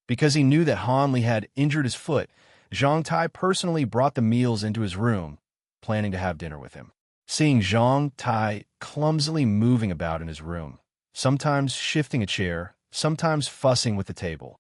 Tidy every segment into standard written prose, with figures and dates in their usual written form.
Because he knew that Hanli had injured his foot, Zhang Tai personally brought the meals into his room, planning to have dinner with him. Seeing Zhang Tai clumsily moving about in his room, sometimes shifting a chair, sometimes fussing with the table,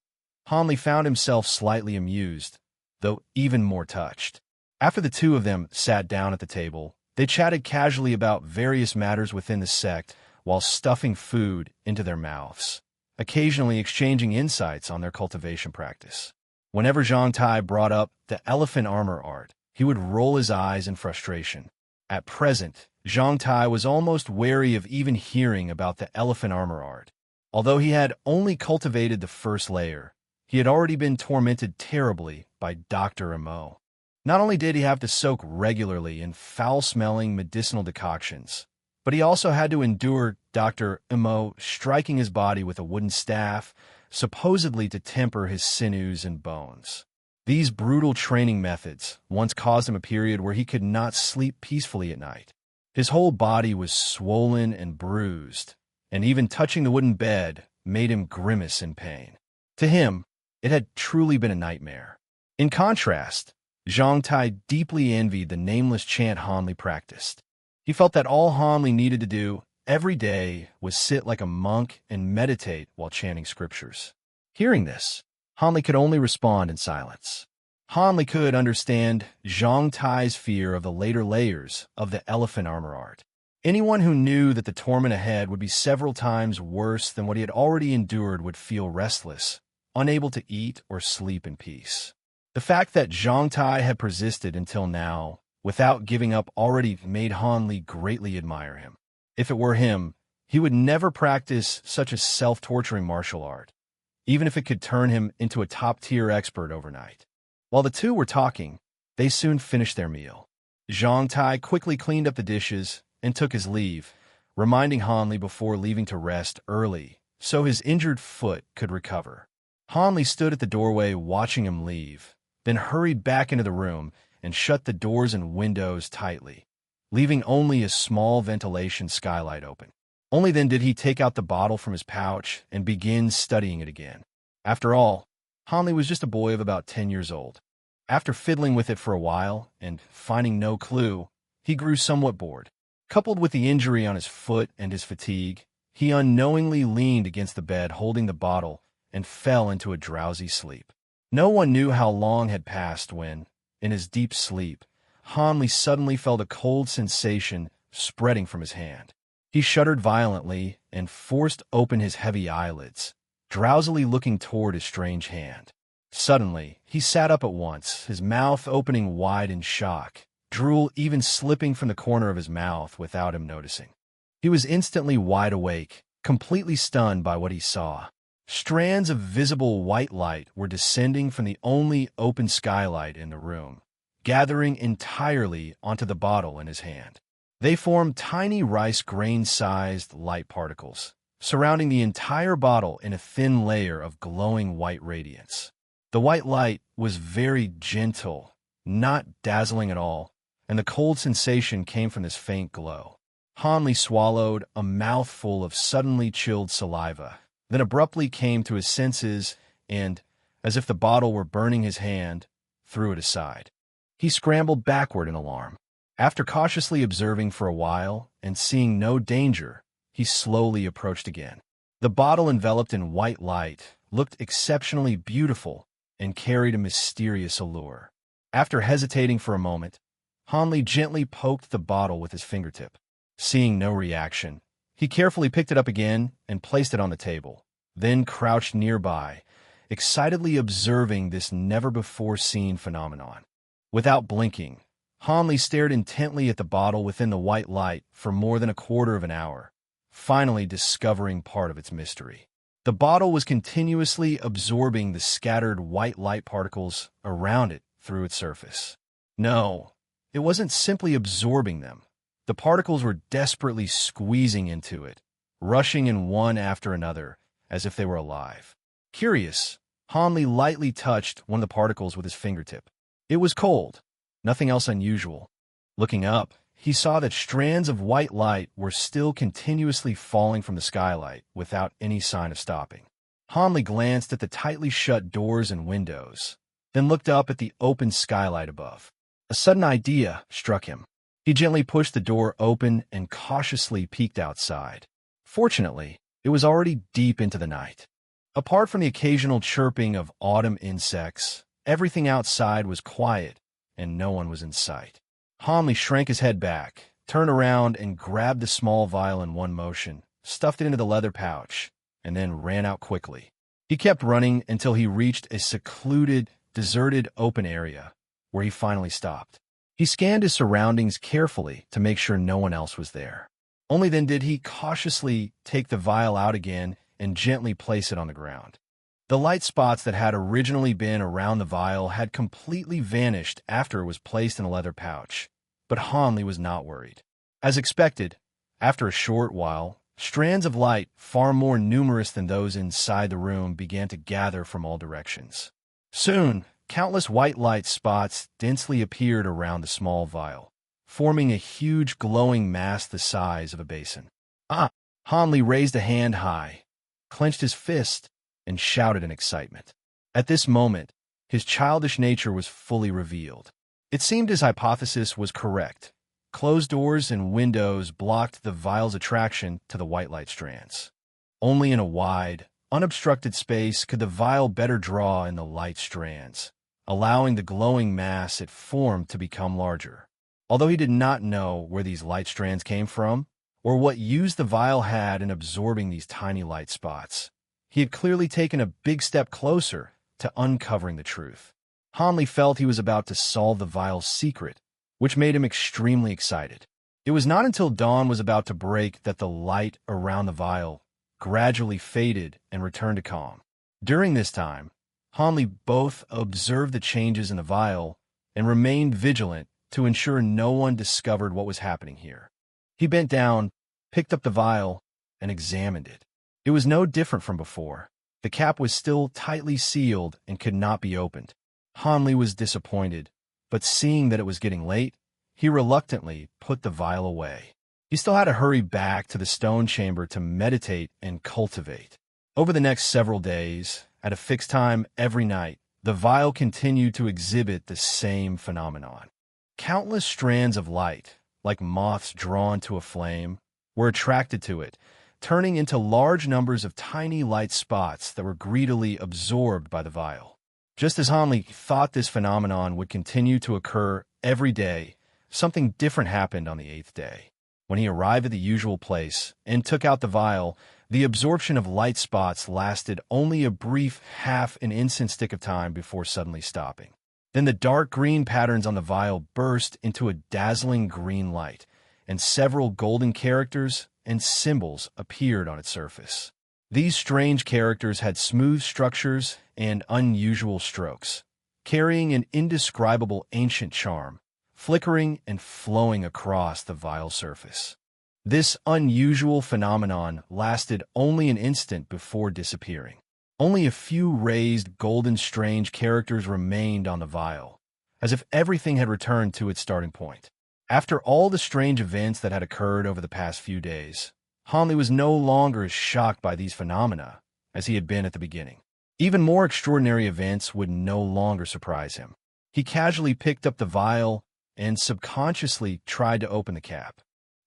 Hanli found himself slightly amused, though even more touched. After the two of them sat down at the table, they chatted casually about various matters within the sect while stuffing food into their mouths, occasionally exchanging insights on their cultivation practice. Whenever Zhang Tai brought up the elephant armor art, he would roll his eyes in frustration. At present, Zhang Tai was almost wary of even hearing about the elephant armor art. Although he had only cultivated the first layer, he had already been tormented terribly by Dr. Imo. Not only did he have to soak regularly in foul-smelling medicinal decoctions, but he also had to endure Dr. Imo striking his body with a wooden staff, supposedly to temper his sinews and bones. These brutal training methods once caused him a period where he could not sleep peacefully at night. His whole body was swollen and bruised, and even touching the wooden bed made him grimace in pain. To him, it had truly been a nightmare. In contrast, Zhang Tai deeply envied the nameless chant Hanli practiced. He felt that all Hanli needed to do every day was sit like a monk and meditate while chanting scriptures. Hearing this, Hanli could only respond in silence. Hanli could understand Zhang Tai's fear of the later layers of the elephant armor art. Anyone who knew that the torment ahead would be several times worse than what he had already endured would feel restless, unable to eat or sleep in peace. The fact that Zhang Tai had persisted until now, without giving up, already made Hanli greatly admire him. If it were him, he would never practice such a self-torturing martial art, even if it could turn him into a top-tier expert overnight. While the two were talking, they soon finished their meal. Zhang Tai quickly cleaned up the dishes and took his leave, reminding Hanli before leaving to rest early so his injured foot could recover. Hanli stood at the doorway watching him leave, then hurried back into the room and shut the doors and windows tightly, leaving only a small ventilation skylight open. Only then did he take out the bottle from his pouch and begin studying it again. After all, Hanli was just a boy of about 10 years old. After fiddling with it for a while and finding no clue, he grew somewhat bored. Coupled with the injury on his foot and his fatigue, he unknowingly leaned against the bed holding the bottle and fell into a drowsy sleep. No one knew how long had passed when, in his deep sleep, Hanli suddenly felt a cold sensation spreading from his hand. He shuddered violently and forced open his heavy eyelids, drowsily looking toward his strange hand. Suddenly, he sat up at once, his mouth opening wide in shock, drool even slipping from the corner of his mouth without him noticing. He was instantly wide awake, completely stunned by what he saw. Strands of visible white light were descending from the only open skylight in the room, gathering entirely onto the bottle in his hand. They formed tiny rice grain-sized light particles, surrounding the entire bottle in a thin layer of glowing white radiance. The white light was very gentle, not dazzling at all, and the cold sensation came from this faint glow. Hanli swallowed a mouthful of suddenly chilled saliva, then abruptly came to his senses and, as if the bottle were burning his hand, threw it aside. He scrambled backward in alarm. After cautiously observing for a while and seeing no danger, he slowly approached again. The bottle, enveloped in white light, looked exceptionally beautiful and carried a mysterious allure. After hesitating for a moment, Hanli gently poked the bottle with his fingertip. Seeing no reaction, he carefully picked it up again and placed it on the table, then crouched nearby, excitedly observing this never-before-seen phenomenon. Without blinking, Hanli stared intently at the bottle within the white light for more than a quarter of an hour, finally discovering part of its mystery. The bottle was continuously absorbing the scattered white light particles around it through its surface. No, it wasn't simply absorbing them. The particles were desperately squeezing into it, rushing in one after another, as if they were alive. Curious, Hanli lightly touched one of the particles with his fingertip. It was cold, nothing else unusual. Looking up, he saw that strands of white light were still continuously falling from the skylight without any sign of stopping. Hanley glanced at the tightly shut doors and windows, then looked up at the open skylight above. A sudden idea struck him. He gently pushed the door open and cautiously peeked outside. Fortunately, it was already deep into the night. Apart from the occasional chirping of autumn insects, everything outside was quiet, and no one was in sight. Hanley shrank his head back, turned around, and grabbed the small vial in one motion, stuffed it into the leather pouch, and then ran out quickly. He kept running until he reached a secluded, deserted open area, where he finally stopped. He scanned his surroundings carefully to make sure no one else was there. Only then did he cautiously take the vial out again and gently place it on the ground. The light spots that had originally been around the vial had completely vanished after it was placed in a leather pouch, but Hanley was not worried. As expected, after a short while, strands of light, far more numerous than those inside the room, began to gather from all directions. Soon, countless white light spots densely appeared around the small vial, forming a huge glowing mass the size of a basin. Ah! Hanley raised a hand high, clenched his fist, and shouted in excitement. At this moment, his childish nature was fully revealed. It seemed his hypothesis was correct. Closed doors and windows blocked the vial's attraction to the white light strands. Only in a wide, unobstructed space could the vial better draw in the light strands, allowing the glowing mass it formed to become larger. Although he did not know where these light strands came from, or what use the vial had in absorbing these tiny light spots, he had clearly taken a big step closer to uncovering the truth. Hanley felt he was about to solve the vial's secret, which made him extremely excited. It was not until dawn was about to break that the light around the vial gradually faded and returned to calm. During this time, Hanley both observed the changes in the vial and remained vigilant to ensure no one discovered what was happening here. He bent down, picked up the vial, and examined it. It was no different from before. The cap was still tightly sealed and could not be opened. Hanley was disappointed, but seeing that it was getting late, he reluctantly put the vial away. He still had to hurry back to the stone chamber to meditate and cultivate. Over the next several days, at a fixed time every night, the vial continued to exhibit the same phenomenon. Countless strands of light, like moths drawn to a flame, were attracted to it, turning into large numbers of tiny light spots that were greedily absorbed by the vial. Just as Hanley thought this phenomenon would continue to occur every day, something different happened on the 8th day. When he arrived at the usual place and took out the vial, the absorption of light spots lasted only a brief half an instant stick of time before suddenly stopping. Then the dark green patterns on the vial burst into a dazzling green light, and several golden characters and symbols appeared on its surface. These strange characters had smooth structures and unusual strokes, carrying an indescribable ancient charm, flickering and flowing across the vial surface. This unusual phenomenon lasted only an instant before disappearing. Only a few raised golden strange characters remained on the vial, as if everything had returned to its starting point. After all the strange events that had occurred over the past few days, Hanley was no longer as shocked by these phenomena as he had been at the beginning. Even more extraordinary events would no longer surprise him. He casually picked up the vial and subconsciously tried to open the cap.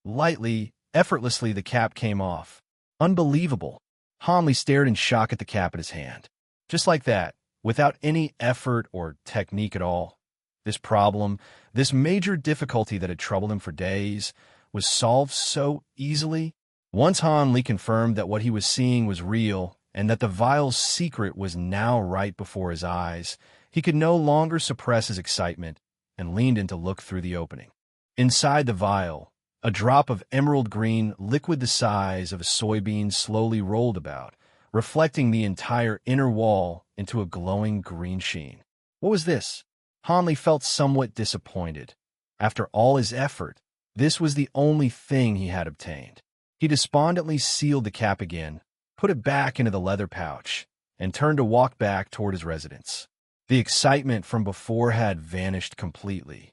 Lightly, effortlessly, the cap came off. Unbelievable. Hanley stared in shock at the cap in his hand. Just like that, without any effort or technique at all, this problem, this major difficulty that had troubled him for days, was solved so easily. Once Hanley confirmed that what he was seeing was real and that the vial's secret was now right before his eyes, he could no longer suppress his excitement and leaned in to look through the opening. Inside the vial, a drop of emerald green liquid the size of a soybean slowly rolled about, reflecting the entire inner wall into a glowing green sheen. What was this? Hanley felt somewhat disappointed. After all his effort, this was the only thing he had obtained. He despondently sealed the cap again, put it back into the leather pouch, and turned to walk back toward his residence. The excitement from before had vanished completely.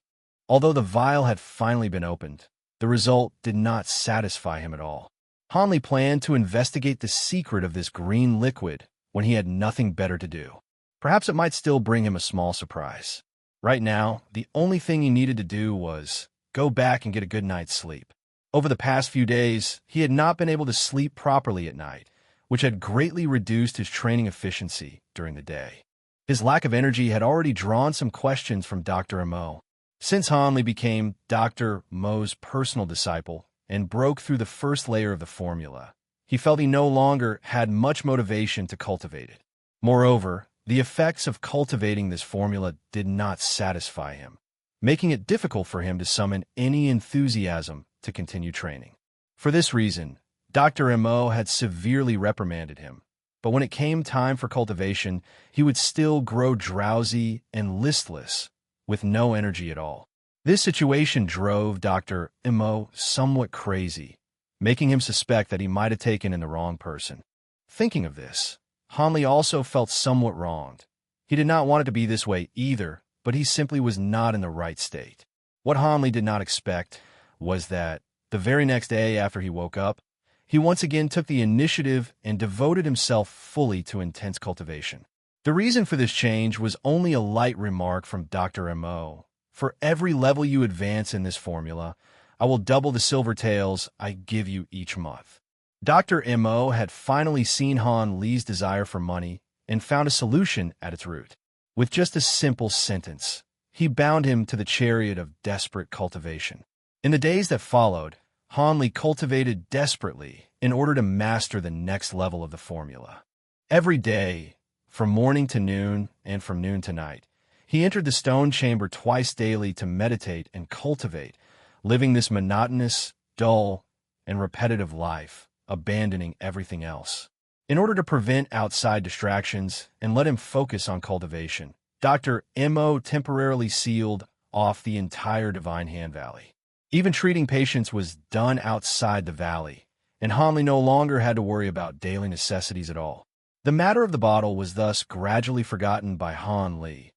Although the vial had finally been opened, the result did not satisfy him at all. Hanley planned to investigate the secret of this green liquid when he had nothing better to do. Perhaps it might still bring him a small surprise. Right now, the only thing he needed to do was go back and get a good night's sleep. Over the past few days, he had not been able to sleep properly at night, which had greatly reduced his training efficiency during the day. His lack of energy had already drawn some questions from Dr. Mo. Since Han Li became Dr. Mo's personal disciple and broke through the first layer of the formula, he felt he no longer had much motivation to cultivate it. Moreover, the effects of cultivating this formula did not satisfy him, making it difficult for him to summon any enthusiasm to continue training. For this reason, Dr. Mo had severely reprimanded him, but when it came time for cultivation, he would still grow drowsy and listless, with no energy at all. This situation drove Dr. Mo somewhat crazy, making him suspect that he might have taken in the wrong person. Thinking of this, Han Li also felt somewhat wronged. He did not want it to be this way either, but he simply was not in the right state. What Han Li did not expect was that the very next day after he woke up, he once again took the initiative and devoted himself fully to intense cultivation. The reason for this change was only a light remark from Dr. Mo. For every level you advance in this formula, I will double the silver taels I give you each month. Dr. Mo had finally seen Han Li's desire for money and found a solution at its root. With just a simple sentence, he bound him to the chariot of desperate cultivation. In the days that followed, Han Li cultivated desperately in order to master the next level of the formula. Every day, from morning to noon and from noon to night, he entered the stone chamber twice daily to meditate and cultivate, living this monotonous, dull, and repetitive life, abandoning everything else. In order to prevent outside distractions and let him focus on cultivation, Dr. Mo temporarily sealed off the entire Divine Hand Valley. Even treating patients was done outside the valley, and Han Li no longer had to worry about daily necessities at all. The matter of the bottle was thus gradually forgotten by Han Li.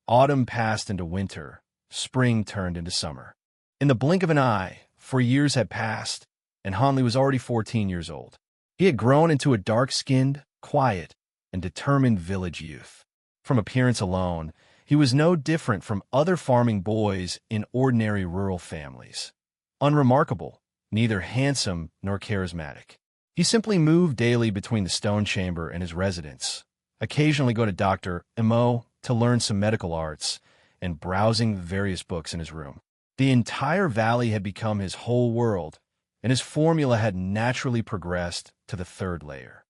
Autumn passed into winter, spring turned into summer. In the blink of an eye, 4 years had passed, and Han Li was already 14 years old. He had grown into a dark-skinned, quiet, and determined village youth. From appearance alone, he was no different from other farming boys in ordinary rural families. Unremarkable, neither handsome nor charismatic. He simply moved daily between the stone chamber and his residence, occasionally go to Dr. Mo to learn some medical arts, and browsing various books in his room. The entire valley had become his whole world, and his formula had naturally progressed to the third layer.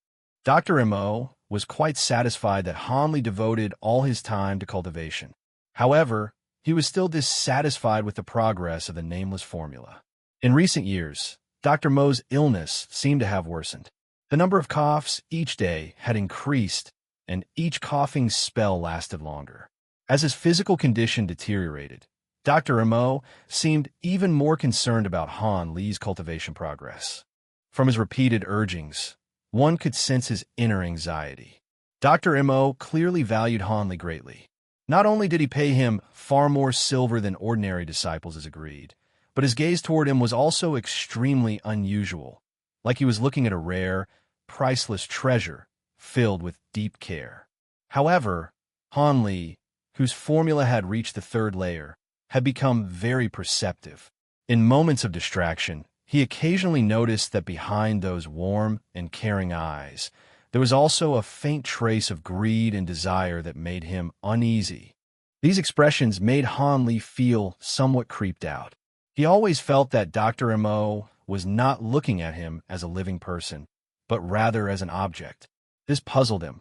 Dr. Mo was quite satisfied that Han Li devoted all his time to cultivation. However, he was still dissatisfied with the progress of the nameless formula. In recent years, Dr. Mo's illness seemed to have worsened. The number of coughs each day had increased, and each coughing spell lasted longer. As his physical condition deteriorated, Dr. Mo seemed even more concerned about Han Li's cultivation progress. From his repeated urgings, one could sense his inner anxiety. Dr. Mo clearly valued Han Li greatly. Not only did he pay him far more silver than ordinary disciples as agreed, but his gaze toward him was also extremely unusual, like he was looking at a rare, priceless treasure filled with deep care. However, Han Li, whose formula had reached the third layer, had become very perceptive. In moments of distraction, he occasionally noticed that behind those warm and caring eyes, there was also a faint trace of greed and desire that made him uneasy. These expressions made Han Li feel somewhat creeped out. He always felt that Dr. Mo was not looking at him as a living person, but rather as an object. This puzzled him.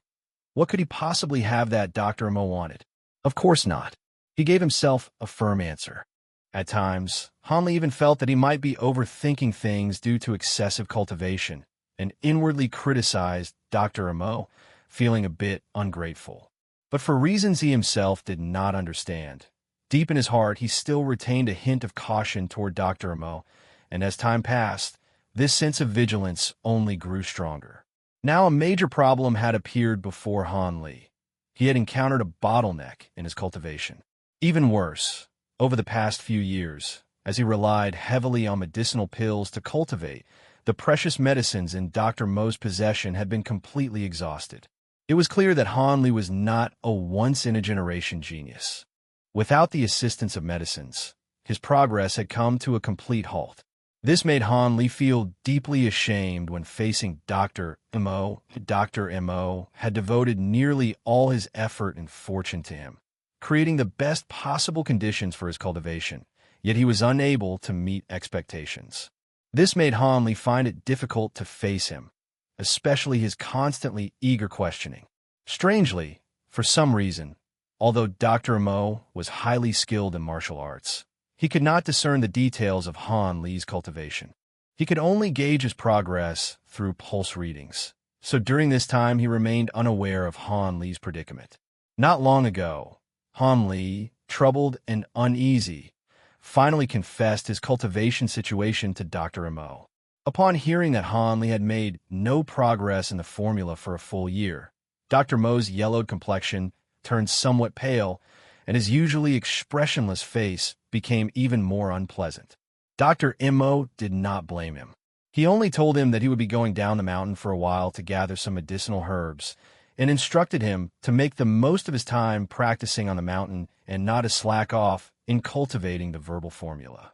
What could he possibly have that Dr. Mo wanted? Of course not. He gave himself a firm answer. At times, Han Li even felt that he might be overthinking things due to excessive cultivation, and inwardly criticized Dr. Mo, feeling a bit ungrateful. But for reasons he himself did not understand, deep in his heart he still retained a hint of caution toward Dr. Mo, and as time passed, this sense of vigilance only grew stronger. Now a major problem had appeared before Han Li. He had encountered a bottleneck in his cultivation. Even worse, over the past few years, as he relied heavily on medicinal pills to cultivate, the precious medicines in Dr. Mo's possession had been completely exhausted. It was clear that Han Li was not a once-in-a-generation genius. Without the assistance of medicines, his progress had come to a complete halt. This made Han Li feel deeply ashamed when facing Dr. Mo. Dr. Mo had devoted nearly all his effort and fortune to him, creating the best possible conditions for his cultivation, yet he was unable to meet expectations. This made Han Li find it difficult to face him, especially his constantly eager questioning. Strangely, for some reason, although Dr. Mo was highly skilled in martial arts, he could not discern the details of Han Li's cultivation. He could only gauge his progress through pulse readings, so during this time he remained unaware of Han Li's predicament. Not long ago, Han Li, troubled and uneasy, finally confessed his cultivation situation to Dr. Mo. Upon hearing that Han Li had made no progress in the formula for a full year, Dr. Mo's yellowed complexion turned somewhat pale, and his usually expressionless face became even more unpleasant. Dr. Mo did not blame him. He only told him that he would be going down the mountain for a while to gather some medicinal herbs, and instructed him to make the most of his time practicing on the mountain and not to slack off in cultivating the verbal formula.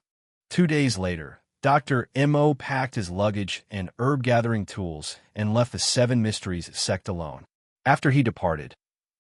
2 days later, Dr. Mo packed his luggage and herb-gathering tools and left the Seven Mysteries sect alone. After he departed,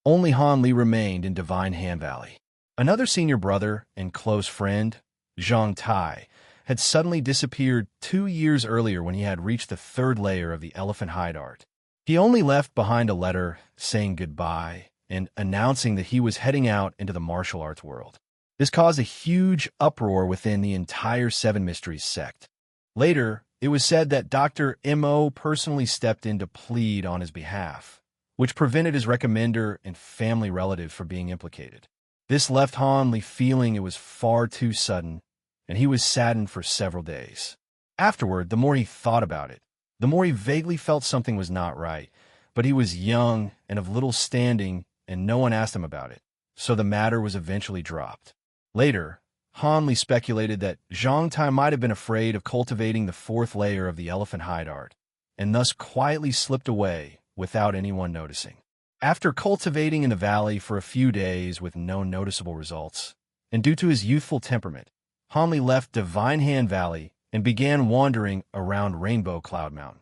only Han Li remained in Divine Hand Valley. Another senior brother and close friend, Zhang Tai, had suddenly disappeared 2 years earlier when he had reached the 3rd layer of the elephant hide art. He only left behind a letter saying goodbye and announcing that he was heading out into the martial arts world. This caused a huge uproar within the entire Seven Mysteries sect. Later, it was said that Dr. Mo personally stepped in to plead on his behalf, which prevented his recommender and family relatives from being implicated. This left Han Li feeling it was far too sudden, and he was saddened for several days. Afterward, the more he thought about it, the more he vaguely felt something was not right, but he was young and of little standing, and no one asked him about it, so the matter was eventually dropped. Later, Han Li speculated that Zhang Tai might have been afraid of cultivating the 4th layer of the elephant hide art, and thus quietly slipped away without anyone noticing. After cultivating in the valley for a few days with no noticeable results, and due to his youthful temperament, Han Li left Divine Hand Valley and began wandering around Rainbow Cloud Mountain.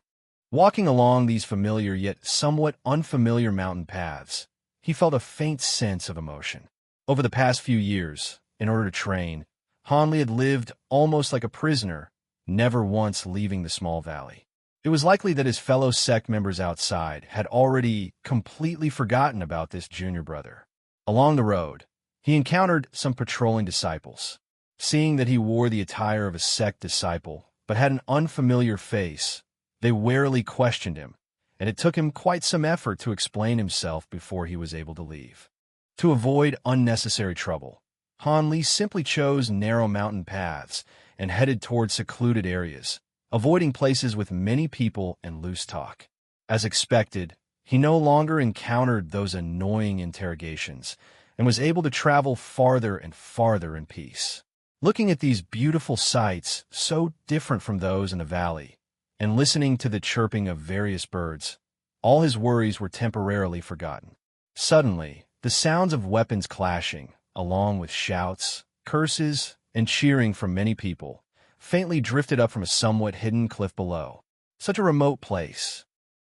Walking along these familiar yet somewhat unfamiliar mountain paths, he felt a faint sense of emotion. Over the past few years, in order to train, Han Li had lived almost like a prisoner, never once leaving the small valley. It was likely that his fellow sect members outside had already completely forgotten about this junior brother. Along the road, he encountered some patrolling disciples. Seeing that he wore the attire of a sect disciple, but had an unfamiliar face, they warily questioned him, and it took him quite some effort to explain himself before he was able to leave. To avoid unnecessary trouble, Han Li simply chose narrow mountain paths and headed toward secluded areas, avoiding places with many people and loose talk. As expected, he no longer encountered those annoying interrogations and was able to travel farther and farther in peace. Looking at these beautiful sights, so different from those in the valley, and listening to the chirping of various birds, all his worries were temporarily forgotten. Suddenly, the sounds of weapons clashing, along with shouts, curses, and cheering from many people, faintly drifted up from a somewhat hidden cliff below. Such a remote place.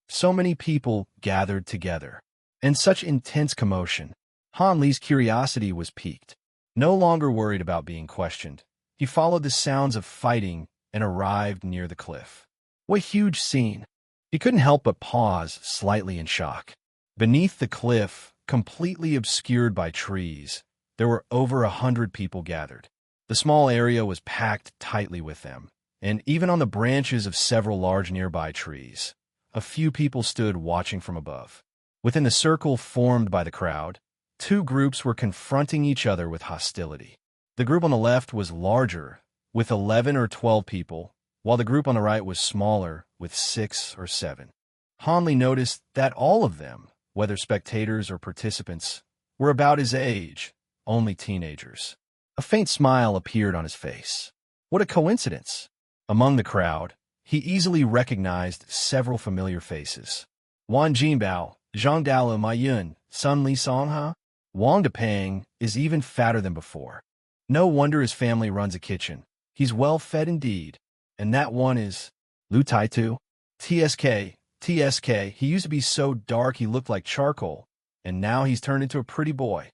So many people gathered together. And such intense commotion. Han Li's curiosity was piqued. No longer worried about being questioned, he followed the sounds of fighting and arrived near the cliff. What huge scene! He couldn't help but pause slightly in shock. Beneath the cliff, completely obscured by trees, there were over 100 people gathered. The small area was packed tightly with them, and even on the branches of several large nearby trees, a few people stood watching from above. Within the circle formed by the crowd, 2 groups were confronting each other with hostility. The group on the left was larger, with 11 or 12 people, while the group on the right was smaller, with 6 or 7. Han Li noticed that all of them, whether spectators or participants, were about his age, only teenagers. A faint smile appeared on his face. What a coincidence! Among the crowd, he easily recognized several familiar faces. Wan Jinbao, Zhang Dalo Ma Yun, Sun Li Song Ha? Wang Depeng is even fatter than before. No wonder his family runs a kitchen. He's well fed indeed. And that one is Lu Tai Tu. TSK, he used to be so dark he looked like charcoal, and now he's turned into a pretty boy.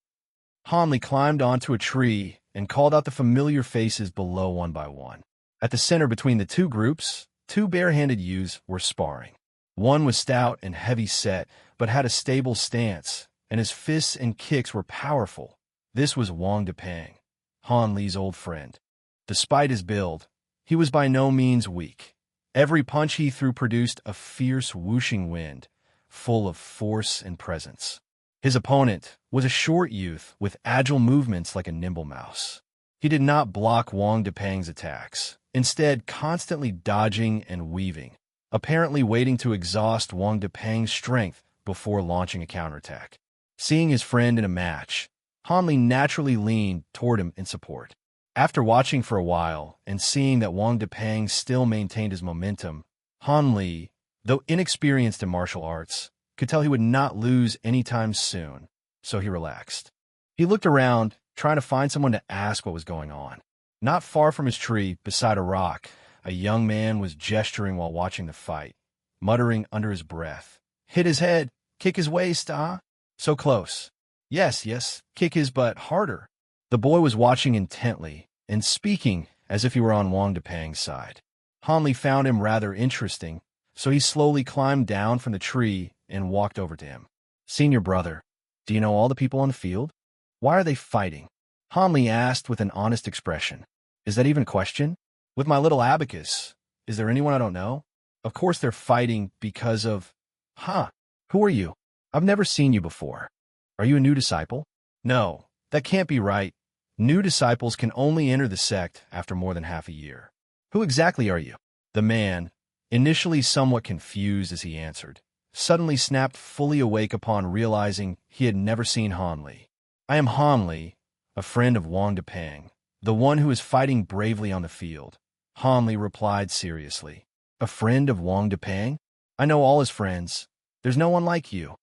Hanli climbed onto a tree and called out the familiar faces below one by one. At the center between the two groups, two bare-handed youths were sparring. One was stout and heavy-set, but had a stable stance, and his fists and kicks were powerful. This was Wang Depeng, Han Li's old friend. Despite his build, he was by no means weak. Every punch he threw produced a fierce whooshing wind, full of force and presence. His opponent was a short youth with agile movements like a nimble mouse. He did not block Wang Depeng's attacks, instead constantly dodging and weaving, apparently waiting to exhaust Wang Depeng's strength before launching a counterattack. Seeing his friend in a match, Hanli naturally leaned toward him in support. After watching for a while and seeing that Wang Depeng still maintained his momentum, Hanli, though inexperienced in martial arts, could tell he would not lose anytime soon, so he relaxed. He looked around, trying to find someone to ask what was going on. Not far from his tree, beside a rock, a young man was gesturing while watching the fight, muttering under his breath, "Hit his head, kick his waist, ah? So close. Yes, kick his butt harder." The boy was watching intently and speaking as if he were on Wang Depeng's side. Hanli found him rather interesting, so he slowly climbed down from the tree and walked over to him. "Senior brother, do you know all the people on the field? Why are they fighting?" Hanli asked with an honest expression. "Is that even a question? With my little abacus, is there anyone I don't know? Of course they're fighting because of..." "Huh, who are you? I've never seen you before. Are you a new disciple?" "No, that can't be right. New disciples can only enter the sect after more than half a year." "Who exactly are you?" The man, initially somewhat confused as he answered, suddenly snapped fully awake upon realizing he had never seen Hanli. "I am Hanli, a friend of Wang Depeng, the one who is fighting bravely on the field." Hanli replied seriously. "A friend of Wang Depeng? I know all his friends. There's no one like you."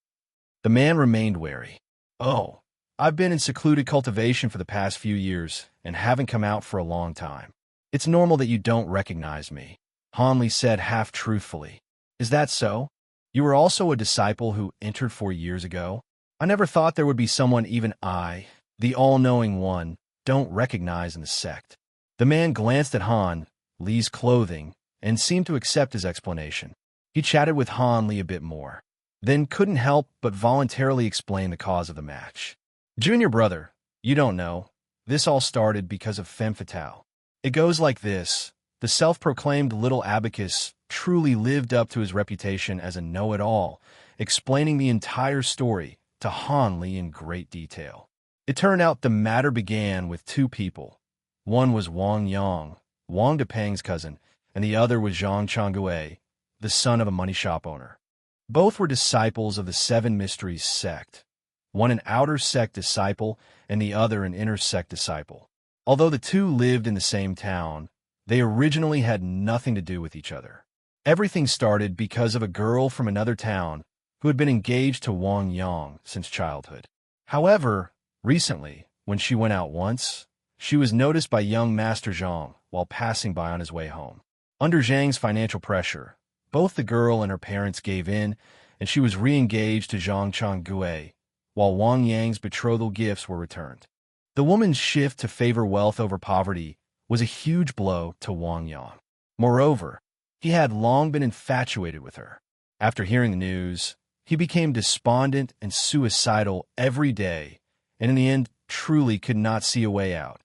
The man remained wary. "Oh, I've been in secluded cultivation for the past few years and haven't come out for a long time. It's normal that you don't recognize me," Hanli said half-truthfully. "Is that so? You were also a disciple who entered 4 years ago? I never thought there would be someone even I, the all-knowing one, don't recognize in the sect." The man glanced at Han Li's clothing and seemed to accept his explanation. He chatted with Han Li a bit more, then couldn't help but voluntarily explain the cause of the match. "Junior brother, you don't know. This all started because of femme fatale. It goes like this. The self-proclaimed little abacus truly lived up to his reputation as a know-it-all, explaining the entire story to Han Li in great detail. It turned out the matter began with two people. One was Wang Yang, Wang Depeng's cousin, and the other was Zhang Changgue, the son of a money shop owner. Both were disciples of the Seven Mysteries sect. One an outer sect disciple and the other an inner sect disciple. Although the two lived in the same town, they originally had nothing to do with each other. Everything started because of a girl from another town who had been engaged to Wang Yang since childhood. However, recently, when she went out once, she was noticed by young Master Zhang while passing by on his way home. Under Zhang's financial pressure, both the girl and her parents gave in, and she was re-engaged to Zhang Changgue, while Wang Yang's betrothal gifts were returned. The woman's shift to favor wealth over poverty was a huge blow to Wang Yang. Moreover, he had long been infatuated with her. After hearing the news, he became despondent and suicidal every day, and in the end truly could not see a way out.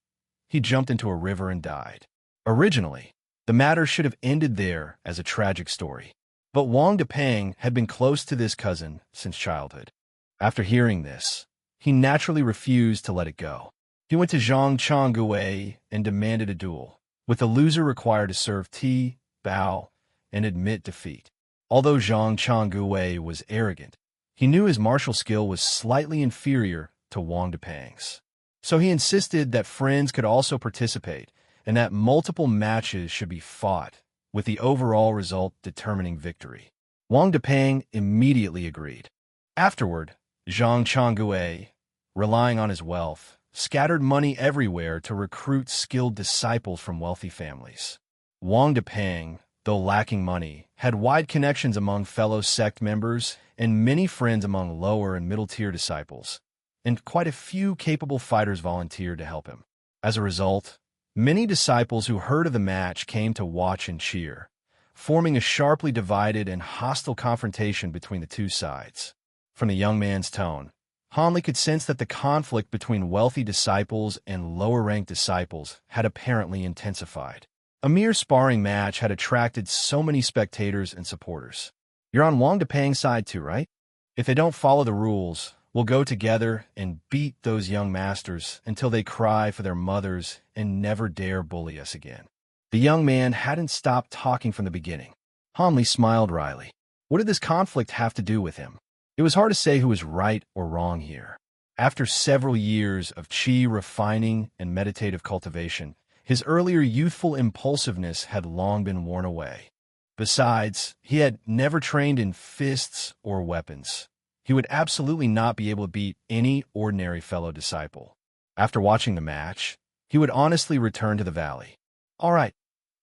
He jumped into a river and died. Originally, the matter should have ended there as a tragic story. But Wang Depeng had been close to this cousin since childhood. After hearing this, he naturally refused to let it go. He went to Zhang Changgue and demanded a duel, with the loser required to serve tea, bow, and admit defeat. Although Zhang Changgue was arrogant, he knew his martial skill was slightly inferior to Wang Depeng's. So he insisted that friends could also participate and that multiple matches should be fought, with the overall result determining victory. Wang Depeng immediately agreed. Afterward, Zhang Tie, relying on his wealth, scattered money everywhere to recruit skilled disciples from wealthy families. Wang Depeng, though lacking money, had wide connections among fellow sect members and many friends among lower and middle-tier disciples, and quite a few capable fighters volunteered to help him. As a result, many disciples who heard of the match came to watch and cheer, forming a sharply divided and hostile confrontation between the two sides. From the young man's tone, Hanli could sense that the conflict between wealthy disciples and lower-ranked disciples had apparently intensified. A mere sparring match had attracted so many spectators and supporters. You're on Wang Depeng's side too, right? If they don't follow the rules, we'll go together and beat those young masters until they cry for their mothers and never dare bully us again. The young man hadn't stopped talking from the beginning. Hanli smiled wryly. What did this conflict have to do with him? It was hard to say who was right or wrong here. After several years of qi refining and meditative cultivation, his earlier youthful impulsiveness had long been worn away. Besides, he had never trained in fists or weapons. He would absolutely not be able to beat any ordinary fellow disciple. After watching the match, he would honestly return to the valley. All right,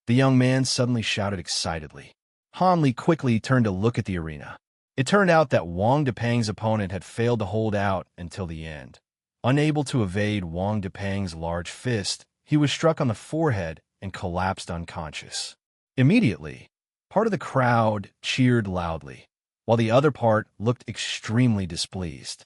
the young man suddenly shouted excitedly. Hanli quickly turned to look at the arena. It turned out that Wang Depeng's opponent had failed to hold out until the end. Unable to evade Wang Depeng's large fist, he was struck on the forehead and collapsed unconscious. Immediately, part of the crowd cheered loudly, while the other part looked extremely displeased.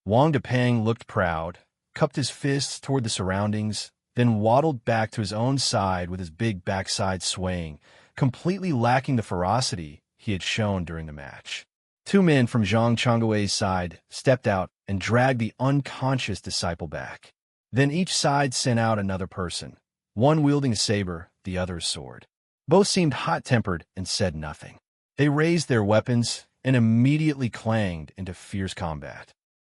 Wang Depeng looked proud, cupped his fists toward the surroundings, then waddled back to his own side with his big backside swaying, completely lacking the ferocity he had shown during the match. Two men from Zhang Tie's side stepped out and dragged the unconscious disciple back. Then each side sent out another person, one wielding a saber, the other a sword. Both seemed hot-tempered and said nothing. They raised their weapons and immediately clanged into fierce combat.